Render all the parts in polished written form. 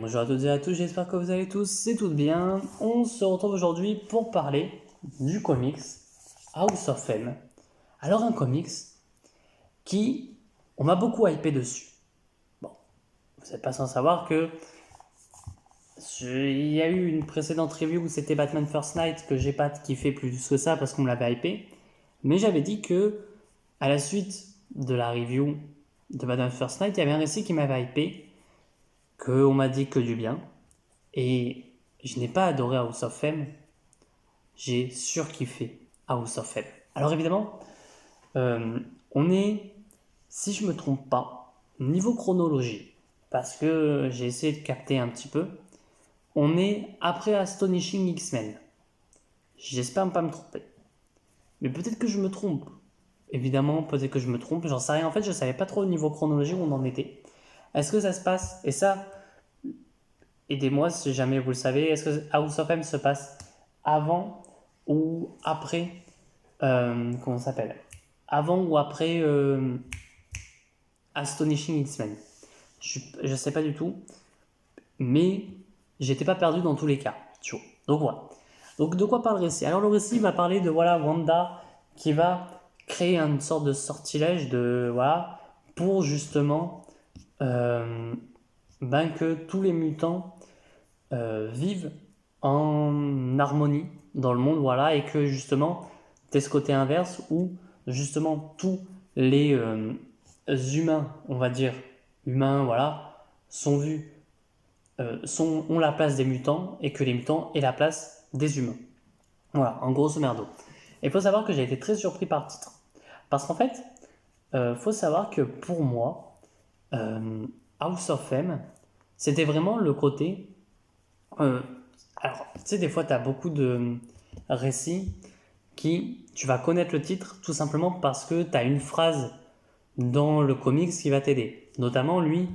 Bonjour à toutes et à tous, j'espère que vous allez tous et toutes bien. On se retrouve aujourd'hui pour parler du comics House of M. Alors un comics qui, on m'a beaucoup hypé dessus. Bon, vous n'êtes pas sans savoir que il y a eu une précédente review où c'était Batman First Night que j'ai pas kiffé plus que ça parce qu'on me l'avait hypé. Mais j'avais dit que à la suite de la review de Batman First Night, il y avait un récit qui m'avait hypé, qu'on m'a dit que du bien. Et je n'ai pas adoré House of M, j'ai surkiffé House of M. Alors évidemment, on est, si je me trompe pas, niveau chronologie, parce que j'ai essayé de capter un petit peu, on est après Astonishing X-Men. J'espère ne pas me tromper. Mais peut-être que je me trompe. Évidemment, peut-être que je me trompe, j'en sais rien. En fait, je ne savais pas trop au niveau chronologie où on en était. Est-ce que ça se passe, et ça, aidez-moi si jamais vous le savez, est-ce que House of M se passe avant ou après, comment ça s'appelle, avant ou après Astonishing X-Men? Je ne sais pas du tout, mais j'étais pas perdu dans tous les cas. Donc voilà. Donc de quoi parle le récit? Alors le récit va parler de voilà Wanda qui va créer une sorte de sortilège de voilà pour justement que tous les mutants vivent en harmonie dans le monde, voilà, et que justement, t'es ce côté inverse où justement tous les humains, on va dire, humains, voilà, sont vus, ont la place des mutants et que les mutants aient la place des humains. Voilà, en grosso merdo. Et il faut savoir que j'ai été très surpris par le titre. Parce qu'en fait, faut savoir que pour moi, House of M, c'était vraiment le côté alors, tu sais, des fois, tu as beaucoup de récits qui, tu vas connaître le titre tout simplement parce que tu as une phrase dans le comics qui va t'aider. Notamment, lui,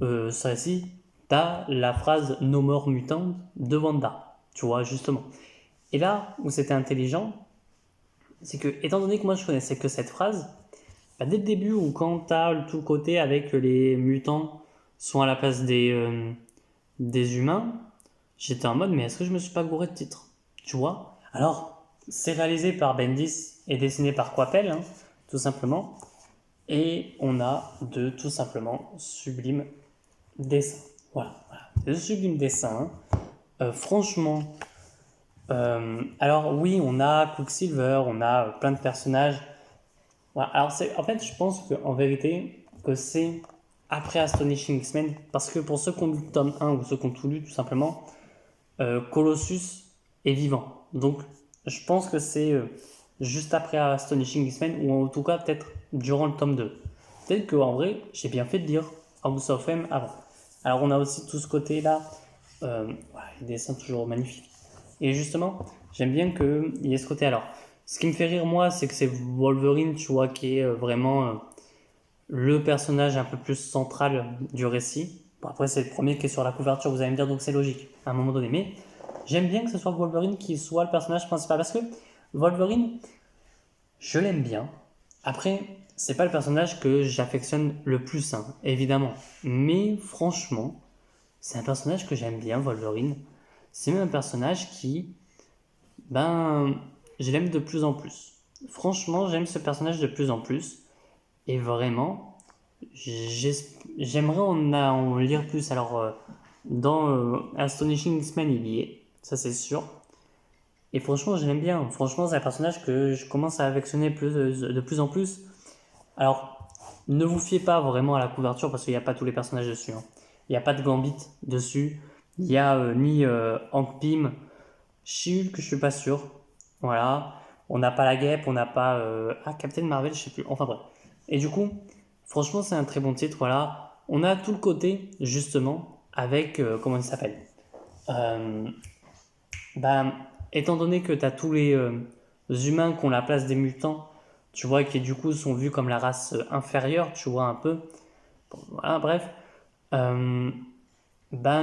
ce récit, tu as la phrase No More Mutant de Wanda. Tu vois, justement. Et là où c'était intelligent, c'est que, étant donné que moi je connaissais que cette phrase, bah, dès le début, ou quand tu as tout le côté avec les mutants sont à la place des humains, j'étais en mode, mais est-ce que je me suis pas gouré de titre? Tu vois? Alors, c'est réalisé par Bendis et dessiné par Coppel, hein, tout simplement. Et on a de tout simplement sublimes dessins. Voilà. De sublimes dessins. Franchement, alors oui, on a Quicksilver, on a plein de personnages. Voilà. Alors, en fait, je pense qu'en vérité, que c'est après Astonishing X-Men, parce que pour ceux qui ont lu le tome 1 ou ceux qui ont tout lu, tout simplement, Colossus est vivant. Donc, je pense que c'est juste après Astonishing X-Men, ou en tout cas peut-être durant le tome 2. Peut-être qu'en vrai, j'ai bien fait de lire House of M avant. Alors, on a aussi tout ce côté-là, les dessins toujours magnifiques. Et justement, j'aime bien qu'il y ait ce côté. Alors, ce qui me fait rire, moi, c'est que c'est Wolverine, tu vois, qui est vraiment le personnage un peu plus central du récit. Bon, après, c'est le premier qui est sur la couverture, vous allez me dire, donc c'est logique, à un moment donné. Mais j'aime bien que ce soit Wolverine qui soit le personnage principal, parce que Wolverine, je l'aime bien. Après, c'est pas le personnage que j'affectionne le plus, hein, évidemment. Mais franchement, c'est un personnage que j'aime bien, Wolverine. C'est même un personnage qui, je l'aime de plus en plus. Franchement, j'aime ce personnage de plus en plus. Et vraiment, j'aimerais en lire plus. Alors, dans Astonishing X-Men, il y est, ça c'est sûr. Et franchement, je l'aime bien. Franchement, c'est un personnage que je commence à affectionner de plus en plus. Alors, ne vous fiez pas vraiment à la couverture parce qu'il n'y a pas tous les personnages dessus, hein. Il n'y a pas de Gambit dessus. Il n'y a ni Hank Pym. She-Hulk, je suis pas sûr. Voilà. On n'a pas la guêpe, on n'a pas. Captain Marvel, je sais plus. Enfin bref. Et du coup, franchement, c'est un très bon titre. Voilà. On a tout le côté, justement, avec. Comment il s'appelle euh, bah, Étant donné que tu as tous les humains qui ont la place des mutants, tu vois, qui du coup sont vus comme la race inférieure, tu vois, un peu. Bon, voilà, bref. Euh,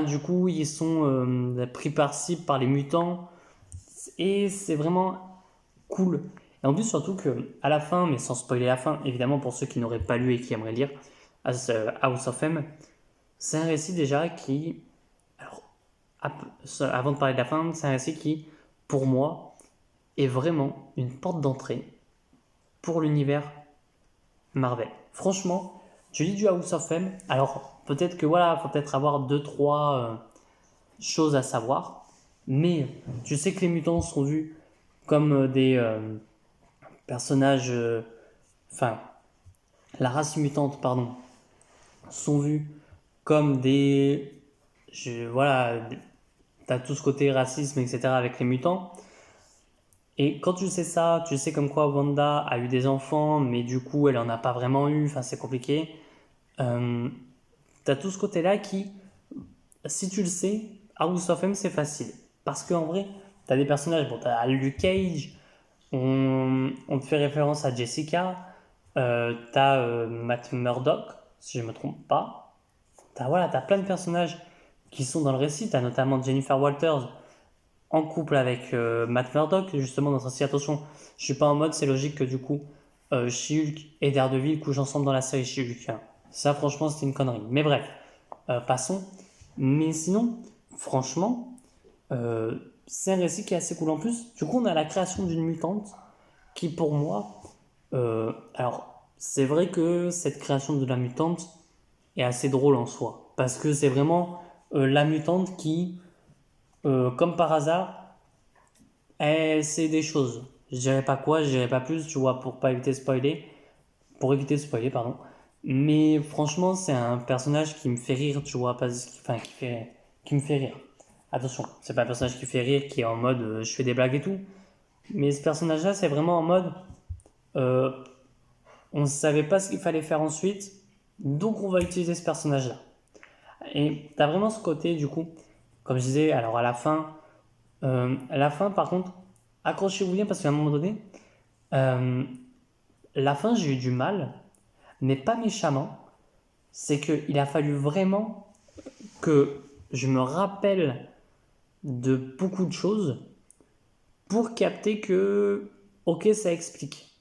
du coup, ils sont pris par cible par les mutants. Et c'est vraiment cool. Et en plus, surtout que à la fin, mais sans spoiler la fin, évidemment, pour ceux qui n'auraient pas lu et qui aimeraient lire House of M, c'est un récit déjà qui avant de parler de la fin, c'est un récit qui, pour moi, est vraiment une porte d'entrée pour l'univers Marvel. Franchement, tu lis du House of M, alors peut-être que voilà, faut peut-être avoir deux trois choses à savoir, mais tu sais que les mutants sont vus comme des personnages, enfin, la race mutante, pardon, sont vus comme des, voilà, t'as tout ce côté racisme, etc. avec les mutants. Et quand tu sais ça, tu sais comme quoi Wanda a eu des enfants, mais du coup elle en a pas vraiment eu, enfin c'est compliqué. Euh, T'as tout ce côté-là qui, si tu le sais, House of M c'est facile. Parce qu'en vrai, t'as des personnages, bon t'as Luke Cage, on te fait référence à Jessica, t'as Matt Murdock, si je me trompe pas. T'as plein de personnages qui sont dans le récit, t'as notamment Jennifer Walters, en couple avec Matt Murdock, justement dans un site. Attention, je suis pas en mode c'est logique que du coup She-Hulk et Daredevil couchent ensemble dans la série She-Hulk, hein. Ça franchement c'était une connerie. Mais bref, passons. Mais sinon, franchement, c'est un récit qui est assez cool en plus. Du coup on a la création d'une mutante qui pour moi, alors c'est vrai que cette création de la mutante est assez drôle en soi. Parce que c'est vraiment la mutante qui, comme par hasard, c'est des choses. Je dirais pas quoi, je dirais pas plus, tu vois, pour éviter de spoiler, pardon. Mais franchement, c'est un personnage qui me fait rire, tu vois, enfin, qui me fait rire. Attention, c'est pas un personnage qui fait rire, qui est en mode je fais des blagues et tout. Mais ce personnage-là, c'est vraiment en mode euh, on ne savait pas ce qu'il fallait faire ensuite, donc on va utiliser ce personnage-là. Et t'as vraiment ce côté, du coup, comme je disais, alors à la fin par contre, accrochez-vous bien parce qu'à un moment donné, euh, la fin, j'ai eu du mal, mais pas méchamment. C'est qu'il a fallu vraiment que je me rappelle de beaucoup de choses pour capter que, ok, ça explique.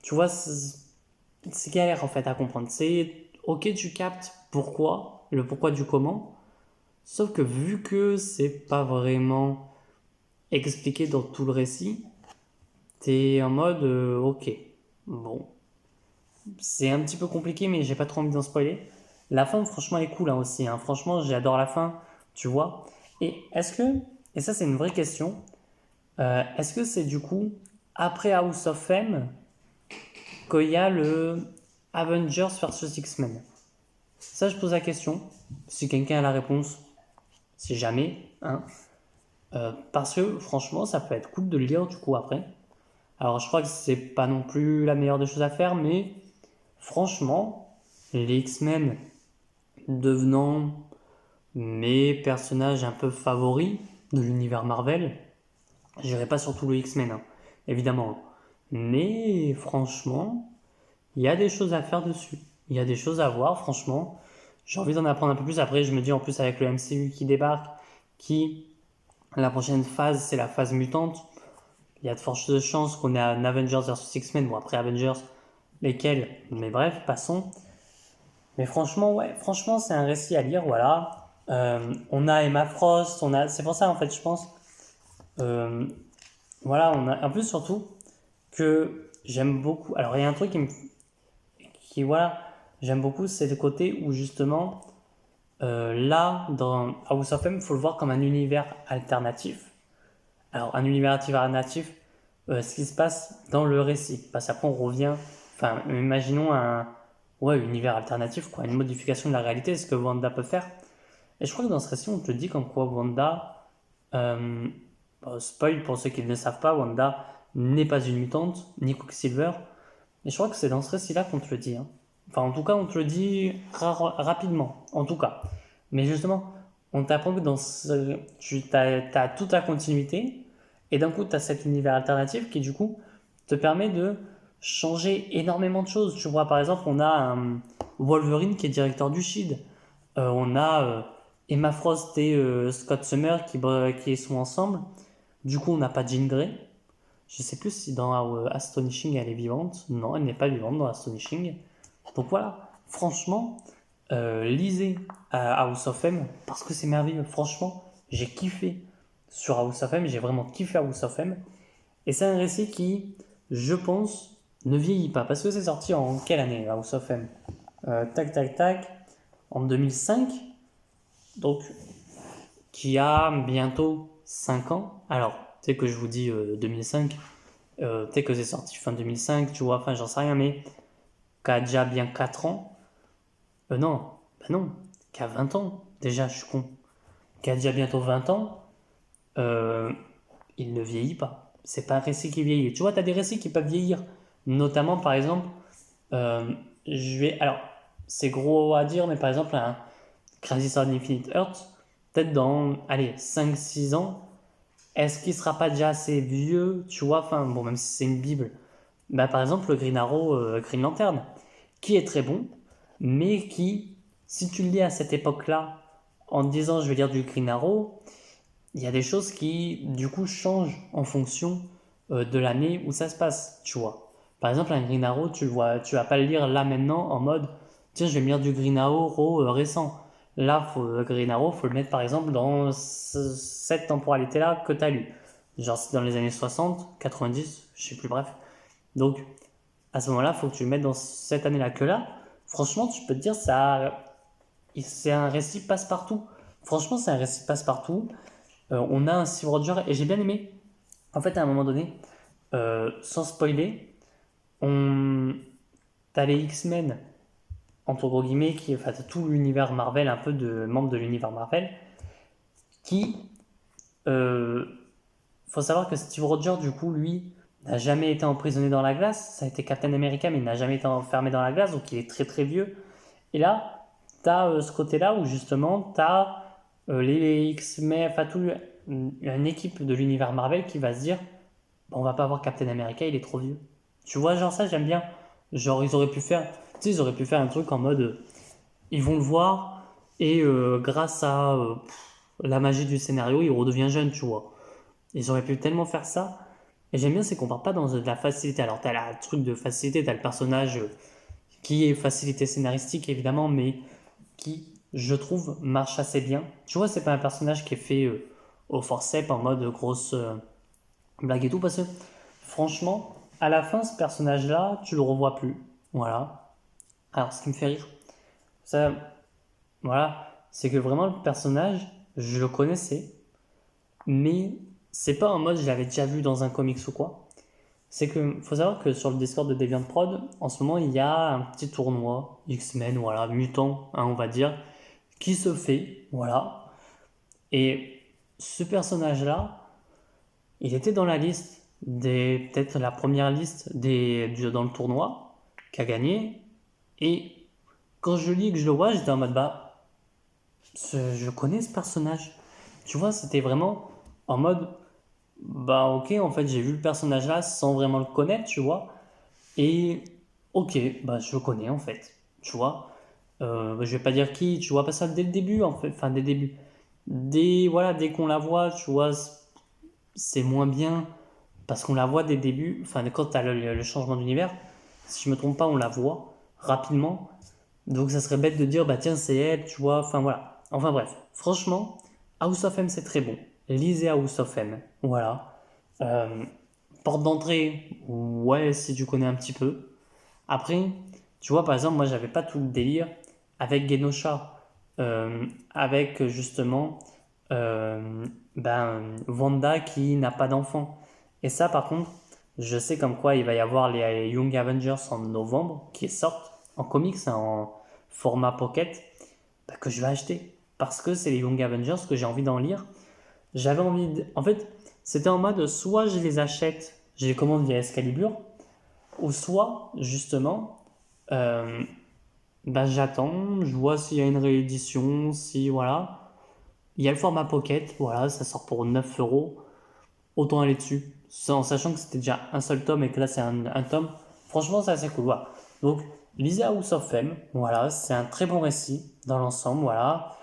Tu vois, c'est galère en fait à comprendre. C'est, ok, tu captes pourquoi, le pourquoi du comment, sauf que vu que c'est pas vraiment expliqué dans tout le récit, t'es en mode, ok, bon, c'est un petit peu compliqué, mais j'ai pas trop envie d'en spoiler. La fin, franchement, est cool hein, aussi, hein. Franchement, j'adore la fin, tu vois. Et est-ce que, et ça c'est une vraie question, est-ce que c'est du coup après House of M qu'il y a le Avengers versus X-Men? Ça, je pose la question. Si quelqu'un a la réponse, si jamais, hein. Parce que franchement, ça peut être cool de le lire du coup après. Alors, je crois que c'est pas non plus la meilleure des choses à faire, mais franchement, les X-Men devenant mes personnages un peu favoris de l'univers Marvel, j'irai pas sur tout le X-Men, hein, évidemment. Mais franchement, il y a des choses à faire dessus. Il y a des choses à voir, franchement. J'ai envie d'en apprendre un peu plus. Après, je me dis en plus avec le MCU qui débarque, qui, la prochaine phase, c'est la phase mutante. Il y a de fortes chances qu'on ait un Avengers vs X-Men. Bon, après Avengers, lesquels, mais bref, passons. Mais franchement, ouais, franchement, c'est un récit à lire, voilà. On a Emma Frost, c'est pour ça en fait, je pense. Euh, voilà, on a, en plus surtout que j'aime beaucoup. Alors, il y a un truc voilà, j'aime beaucoup, c'est le côté où justement, là, dans House of M, il faut le voir comme un univers alternatif. Alors, un univers alternatif, ce qui se passe dans le récit. Parce qu'après, on revient, enfin, imaginons un, ouais, univers alternatif, quoi, une modification de la réalité, ce que Wanda peut faire. Et je crois que dans ce récit, on te dit comme quoi Wanda, euh, spoil pour ceux qui ne le savent pas, Wanda n'est pas une mutante, ni Quicksilver. Et je crois que c'est dans ce récit-là qu'on te le dit, hein. Enfin, en tout cas, on te le dit rapidement, en tout cas. Mais justement, on t'apprend que tu as toute la continuité, et d'un coup, tu as cet univers alternatif qui, du coup, te permet de changer énormément de choses. Tu vois, par exemple, on a un Wolverine qui est directeur du SHIELD. On a Emma Frost et Scott Summer qui sont ensemble. Du coup, on n'a pas Jean Grey. Je sais plus si dans Astonishing elle est vivante. Non, elle n'est pas vivante dans Astonishing. Donc voilà, franchement, lisez House of M parce que c'est merveilleux. Franchement, j'ai kiffé sur House of M, j'ai vraiment kiffé House of M. Et c'est un récit qui, je pense, ne vieillit pas. Parce que c'est sorti en quelle année, House of M? Tac, tac, tac. En 2005. Donc, qui a bientôt 5 ans. Alors, tu sais que je vous dis 2005. Peut-être que c'est sorti fin 2005, tu vois. Enfin, j'en sais rien, mais qui a déjà bien 4 ans. Non, bah non. Qui a 20 ans. Déjà, je suis con. Qui a déjà bientôt 20 ans. Il ne vieillit pas. C'est pas un récit qui vieillit. Tu vois, tu as des récits qui peuvent vieillir. Notamment, par exemple, alors, c'est gros à dire, mais par exemple, un Crisis on Infinite Earth, peut-être dans, allez, 5-6 ans, est-ce qu'il sera pas déjà assez vieux, tu vois, enfin, bon, même si c'est une Bible. Bah, par exemple, le Green Arrow, Green Lantern, qui est très bon, mais qui, si tu le lis à cette époque-là, en te disant je vais lire du Green Arrow, il y a des choses qui, du coup, changent en fonction de l'année où ça se passe, tu vois. Par exemple, un Green Arrow, tu le vois, tu vas pas le lire là maintenant en mode, tiens, je vais me lire du Green Arrow récent. Là, Green Arrow, faut le mettre par exemple dans cette temporalité-là que tu as lu. Genre, c'est dans les années 60, 90, je sais plus, bref. Donc, à ce moment-là, il faut que tu le mettes dans cette année-là. Que là, franchement, tu peux te dire, c'est un récit passe-partout. Franchement, c'est un récit passe-partout. On a un Steve Rogers et j'ai bien aimé. En fait, à un moment donné, sans spoiler, t'as les X-Men, entre gros guillemets, enfin, t'as tout l'univers Marvel, un peu de membres de l'univers Marvel, qui, euh, faut savoir que Steve Rogers, du coup, lui, n'a jamais été emprisonné dans la glace. Ça a été Captain America, mais il n'a jamais été enfermé dans la glace, donc il est très très vieux. Et là, t'as ce côté-là où justement, t'as les X-Men, enfin, une équipe de l'univers Marvel qui va se dire on va pas avoir Captain America, il est trop vieux. Tu vois, genre ça, j'aime bien. Genre, ils auraient pu faire, tu sais, ils auraient pu faire un truc en mode, ils vont le voir et grâce à la magie du scénario, il redevient jeune, tu vois. Ils auraient pu tellement faire ça. Et j'aime bien, c'est qu'on part pas dans de la facilité. Alors, t'as le truc de facilité, t'as le personnage qui est facilité scénaristique, évidemment, mais qui, je trouve, marche assez bien. Tu vois, c'est pas un personnage qui est fait au forceps en mode grosse blague et tout, parce que franchement, à la fin, ce personnage-là, tu le revois plus. Voilà. Alors, ce qui me fait rire, ça, voilà, c'est que vraiment le personnage, je le connaissais, mais c'est pas en mode je l'avais déjà vu dans un comics ou quoi. C'est que faut savoir que sur le Discord de DeviantProd, en ce moment, il y a un petit tournoi X-Men, voilà, mutant, hein, on va dire, qui se fait, voilà. Et ce personnage-là, il était dans la liste peut-être la première liste dans le tournoi qui a gagné. Et quand je lis et que je le vois, j'étais en mode bah, je connais ce personnage. Tu vois, c'était vraiment en mode bah, ok, en fait, j'ai vu le personnage là sans vraiment le connaître, tu vois. Et ok, bah, je le connais en fait, tu vois. Je vais pas dire qui, tu vois, pas ça dès le début en fait, enfin, dès le début. Voilà, dès qu'on la voit, tu vois, c'est moins bien parce qu'on la voit dès le début, enfin quand tu as le changement d'univers, si je me trompe pas, on la voit rapidement. Donc ça serait bête de dire bah tiens c'est elle, tu vois, enfin voilà. Enfin bref, franchement, House of M c'est très bon. Lisez House of M, voilà. Euh, Porte d'entrée, ouais si tu connais un petit peu. Après, tu vois par exemple moi j'avais pas tout le délire avec Genosha, avec justement Wanda qui n'a pas d'enfant. Et ça, par contre, je sais comme quoi il va y avoir les Young Avengers en novembre qui sortent en comics, hein, en format pocket, bah, que je vais acheter. Parce que c'est les Young Avengers que j'ai envie d'en lire. J'avais envie En fait, c'était en mode soit je les achète, je les commande via Excalibur, ou soit, justement, euh, bah, j'attends, je vois s'il y a une réédition, si voilà. Il y a le format pocket, voilà, ça sort pour 9 euros. Autant aller dessus. En sachant que c'était déjà un seul tome et que là c'est un tome. Franchement, c'est assez cool. Voilà. Donc, lisez House of M. Voilà, c'est un très bon récit dans l'ensemble. Voilà.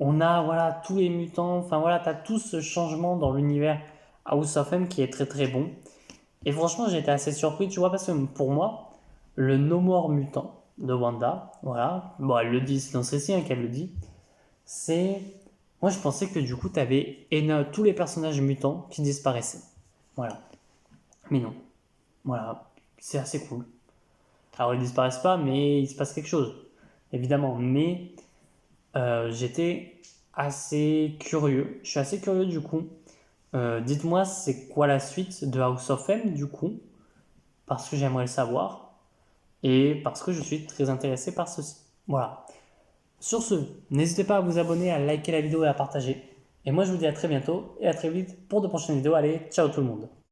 On a voilà, tous les mutants. Enfin voilà, tu as tout ce changement dans l'univers House of M qui est très très bon. Et franchement, j'ai été assez surpris, tu vois, parce que pour moi, le No More Mutant de Wanda, voilà, bon, elle le dit, c'est dans ce récit hein, qu'elle le dit, c'est Moi, je pensais que du coup, tu avais tous les personnages mutants qui disparaissaient. Voilà. Mais non. Voilà. C'est assez cool. Alors, ils disparaissent pas, mais il se passe quelque chose. Évidemment. Mais j'étais assez curieux. Je suis assez curieux du coup. Dites-moi, c'est quoi la suite de House of M du coup? Parce que j'aimerais le savoir. Et parce que je suis très intéressé par ceci. Voilà. Sur ce, n'hésitez pas à vous abonner, à liker la vidéo et à partager. Et moi, je vous dis à très bientôt et à très vite pour de prochaines vidéos. Allez, ciao tout le monde!